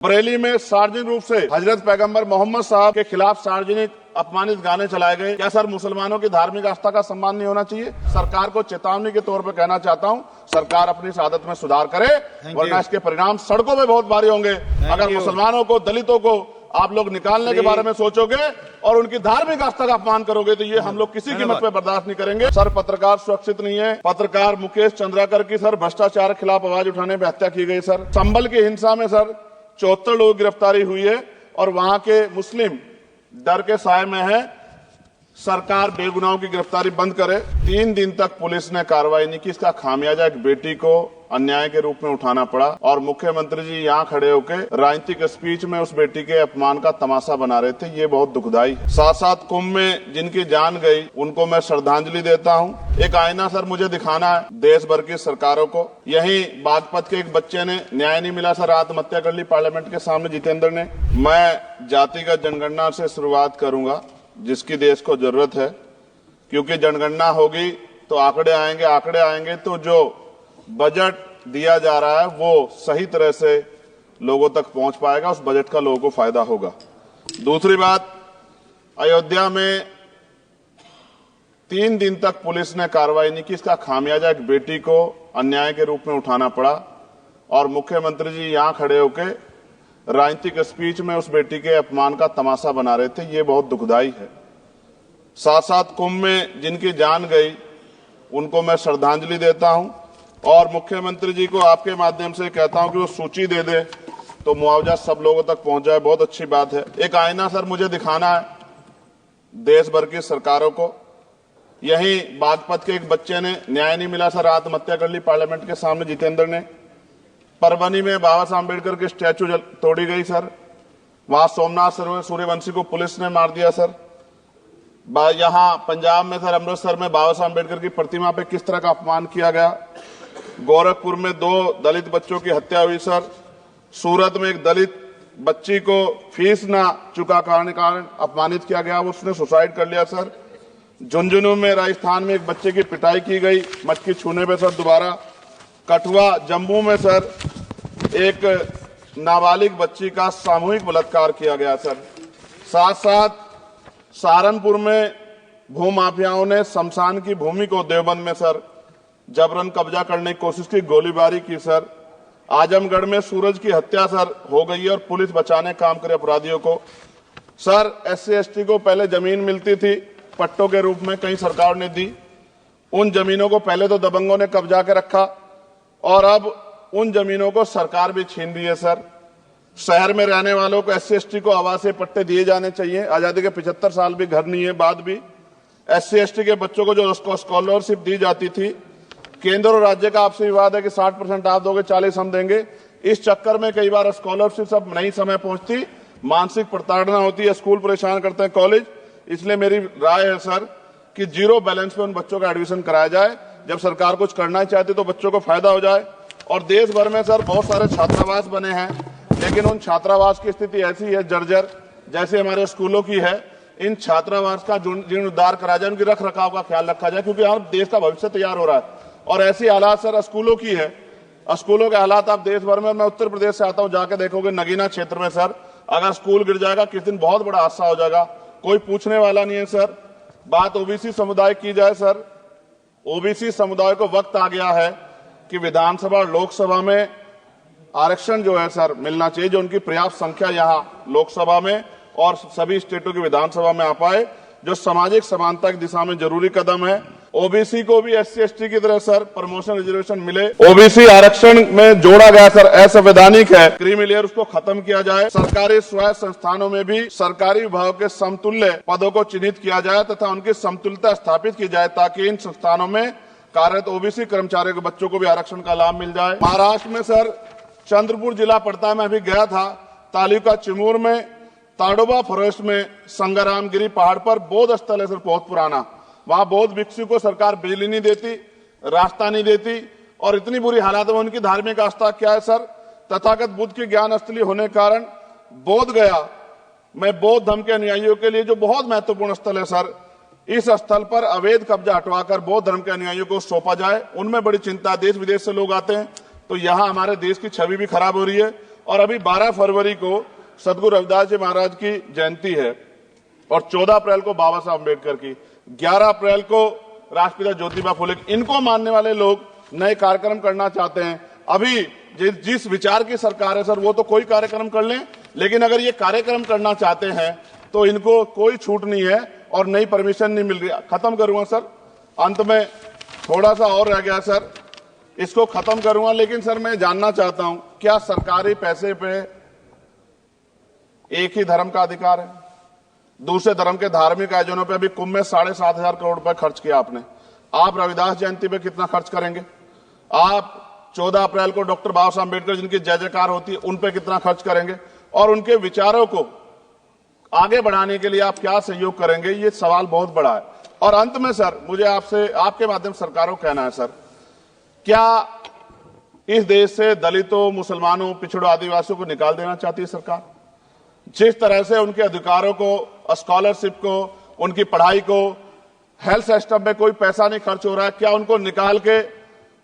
बरेली में सार्वजनिक रूप से हजरत पैगंबर मोहम्मद साहब के खिलाफ सार्वजनिक अपमानित गाने चलाए गए। क्या सर मुसलमानों की धार्मिक आस्था का सम्मान नहीं होना चाहिए? सरकार को चेतावनी के तौर पर कहना चाहता हूं, सरकार अपनी इस आदत में सुधार करे, वरना इसके परिणाम सड़कों में बहुत भारी होंगे। अगर मुसलमानों को, दलितों को आप लोग निकालने के बारे में सोचोगे और उनकी धार्मिक आस्था का अपमान करोगे तो ये हम लोग किसी कीमत पे बर्दाश्त नहीं करेंगे। सर पत्रकार सुरक्षित नहीं है। पत्रकार मुकेश चंद्राकर की सर भ्रष्टाचार के खिलाफ आवाज उठाने में हत्या की गई। सर संभल की हिंसा में सर 74 लोगों की गिरफ्तारी हुई है और वहां के मुस्लिम डर के साए में है। सरकार बेगुनाहों की गिरफ्तारी बंद करे। 3 दिन तक पुलिस ने कार्रवाई नहीं की। इसका खामियाजा एक बेटी को अन्याय के रूप में उठाना पड़ा और मुख्यमंत्री जी यहां खड़े होकर राजनीतिक स्पीच में उस बेटी के अपमान का तमाशा बना रहे थे। ये बहुत दुखदाई। साथ साथ कुंभ में जिनकी जान गई उनको मैं श्रद्धांजलि देता हूं। एक आईना सर मुझे दिखाना है देश भर की सरकारों को। यही बागपत के एक बच्चे ने न्याय नहीं मिला सर, आत्महत्या कर ली पार्लियामेंट के सामने जितेंद्र ने। मैं जातिगत जनगणना से शुरुआत करूंगा जिसकी देश को जरूरत है, क्योंकि जनगणना होगी तो आंकड़े आएंगे तो जो बजट दिया जा रहा है वो सही तरह से लोगों तक पहुंच पाएगा, उस बजट का लोगों को फायदा होगा। दूसरी बात, अयोध्या में 3 दिन तक पुलिस ने कार्रवाई नहीं की। इसका खामियाजा एक बेटी को अन्याय के रूप में उठाना पड़ा और मुख्यमंत्री जी यहां खड़े होकर राजनीतिक स्पीच में उस बेटी के अपमान का तमाशा बना रहे थे। ये बहुत दुखदाई है। साथ साथ कुंभ में जिनकी जान गई उनको मैं श्रद्धांजलि देता हूं और मुख्यमंत्री जी को आपके माध्यम से कहता हूं कि वो सूची दे दे तो मुआवजा सब लोगों तक पहुंच जाए। बहुत अच्छी बात है। एक आईना सर मुझे दिखाना है देश भर की सरकारों को। यही बागपत के एक बच्चे ने न्याय नहीं मिला सर, आत्महत्या कर ली पार्लियामेंट के सामने जितेंद्र ने। परभनी में बाबा साहब अम्बेडकर की स्टैचू तोड़ी गई सर, वहां सोमनाथ सूर्यवंशी को पुलिस ने मार दिया सर। यहां पंजाब में सर अमृतसर में बाबा साहब अम्बेडकर की प्रतिमा पे किस तरह का अपमान किया गया। गोरखपुर में 2 दलित बच्चों की हत्या हुई सर। सूरत में एक दलित बच्ची को फीस ना चुका कारण अपमानित किया गया, उसने सुसाइड कर लिया सर। झुंझुनू में राजस्थान में एक बच्चे की पिटाई की गई मटकी छूने पे सर दोबारा। कठुआ जम्मू में सर एक नाबालिग बच्ची का सामूहिक बलात्कार किया गया सर। साथ साथ सहारनपुर में भूमाफियाओं ने शमशान की भूमि को देवबंद में सर जबरन कब्जा करने की कोशिश की, गोलीबारी की सर। आजमगढ़ में सूरज की हत्या सर हो गई और पुलिस बचाने काम करे अपराधियों को। सर SC/ST को पहले जमीन मिलती थी पट्टों के रूप में, कई सरकार ने दी। उन जमीनों को पहले तो दबंगों ने कब्जा के रखा और अब उन जमीनों को सरकार भी छीन रही है सर। शहर में रहने वालों को SC/ST को आवासीय पट्टे दिए जाने चाहिए। आजादी के 75 साल भी घर नहीं है, बाद भी SC/ST के बच्चों को जो स्कॉलरशिप दी जाती थी, केंद्र और राज्य का आपसे विवाद है कि 60% आप दोगे, 40 हम देंगे। इस चक्कर में कई बार स्कॉलरशिप सब नहीं समय पहुंचती, मानसिक प्रताड़ना होती है, स्कूल परेशान करते हैं, कॉलेज। इसलिए मेरी राय है सर कि 0 बैलेंस पे उन बच्चों का एडमिशन कराया जाए। जब सरकार कुछ करना चाहती तो बच्चों को फायदा हो जाए। और देश भर में सर बहुत सारे छात्रावास बने हैं, लेकिन उन छात्रावास की स्थिति ऐसी है जर्जर जैसे हमारे स्कूलों की है। इन छात्रावास का जीर्णोद्धार करा जाए, उनकी रख रखाव का ख्याल रखा जाए, क्योंकि यहाँ देश का भविष्य तैयार हो रहा है। और ऐसी हालात सर स्कूलों की है। स्कूलों के हालात आप देश भर में, मैं उत्तर प्रदेश से आता हूँ, जाके देखोगे नगीना क्षेत्र में सर अगर स्कूल गिर जाएगा किस दिन बहुत बड़ा हादसा हो जाएगा, कोई पूछने वाला नहीं है सर। बात OBC समुदाय की जाए सर, OBC समुदाय को वक्त आ गया है कि विधानसभा और लोकसभा में आरक्षण जो है सर मिलना चाहिए, जो उनकी पर्याप्त संख्या यहाँ लोकसभा में और सभी स्टेटों की विधानसभा में आ पाए, जो सामाजिक समानता की दिशा में जरूरी कदम है। OBC को भी SC/ST की तरह सर प्रमोशन रिजर्वेशन मिले। OBC आरक्षण में जोड़ा गया सर असंवैधानिक है, क्रीमी लेयर उसको खत्म किया जाए। सरकारी स्वायत्त संस्थानों में भी सरकारी विभागों के समतुल्य पदों को चिन्हित किया जाए तथा उनकी समतुल्यता स्थापित की जाए, ताकि इन संस्थानों में कार्यरत OBC कर्मचारियों के बच्चों को भी आरक्षण का लाभ मिल जाए। महाराष्ट्र में सर चंद्रपुर जिला पड़ता है, मैं अभी गया था, तालुका चिमूर में ताडोबा फॉरेस्ट में संग्रामगिरी पहाड़ पर बौद्ध स्थल है सर, बहुत पुराना। वहां बौद्ध भिक्षु को सरकार बिजली नहीं देती, रास्ता नहीं देती और इतनी बुरी हालत में उनकी धार्मिक आस्था क्या है सर, तथागत बुद्ध की ज्ञान स्थली होने के कारण बोध गया में बौद्ध धर्म के अनुयायियों के लिए जो बहुत महत्वपूर्ण स्थल है सर, इस स्थल पर अवैध कब्जा हटवाकर बौद्ध धर्म के अनुयायियों को सौंपा जाए। उनमें बड़ी चिंता, देश विदेश से लोग आते हैं, तो यहाँ हमारे देश की छवि भी खराब हो रही है और अभी 12 फरवरी को सदगुरु रविदास जी महाराज की जयंती है और 14 अप्रैल को बाबा साहब अम्बेडकर की, 11 अप्रैल को राष्ट्रपिता ज्योतिबा फुले, इनको मानने वाले लोग नए कार्यक्रम करना चाहते हैं। अभी जिस विचार की सरकार है सर, वो तो कोई कार्यक्रम कर लें, लेकिन अगर ये कार्यक्रम करना चाहते हैं तो इनको कोई छूट नहीं है और नई परमिशन नहीं मिल रही। खत्म करूंगा सर, अंत में थोड़ा सा और रह गया सर, इसको खत्म करूंगा। लेकिन सर मैं जानना चाहता हूं, क्या सरकारी पैसे पे एक ही धर्म का अधिकार है? दूसरे धर्म के धार्मिक आयोजनों पे अभी कुंभ में 7,500 करोड़ रुपए खर्च किया आपने। आप रविदास जयंती पे कितना खर्च करेंगे? आप 14 अप्रैल को डॉक्टर बाबा साहब अम्बेडकर जिनकी जय जयकार होती है उन पे कितना खर्च करेंगे? और उनके विचारों को आगे बढ़ाने के लिए आप क्या सहयोग करेंगे? ये सवाल बहुत बड़ा है। और अंत में सर, मुझे आपसे आपके माध्यम से सरकारों को कहना है सर, क्या इस देश से दलितों, मुसलमानों, पिछड़ों, आदिवासियों को निकाल देना चाहती है सरकार? जिस तरह से उनके अधिकारों को, स्कॉलरशिप को, उनकी पढ़ाई को, हेल्थ सिस्टम में कोई पैसा नहीं खर्च हो रहा है, क्या उनको निकाल के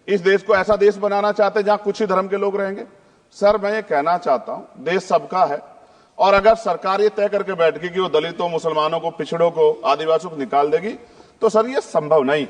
इस देश को ऐसा देश बनाना चाहते हैं जहां कुछ ही धर्म के लोग रहेंगे? सर मैं ये कहना चाहता हूं, देश सबका है और अगर सरकार ये तय करके बैठ गई कि वो दलितों, मुसलमानों को, पिछड़ों को, आदिवासियों को निकाल देगी तो सर ये संभव नहीं।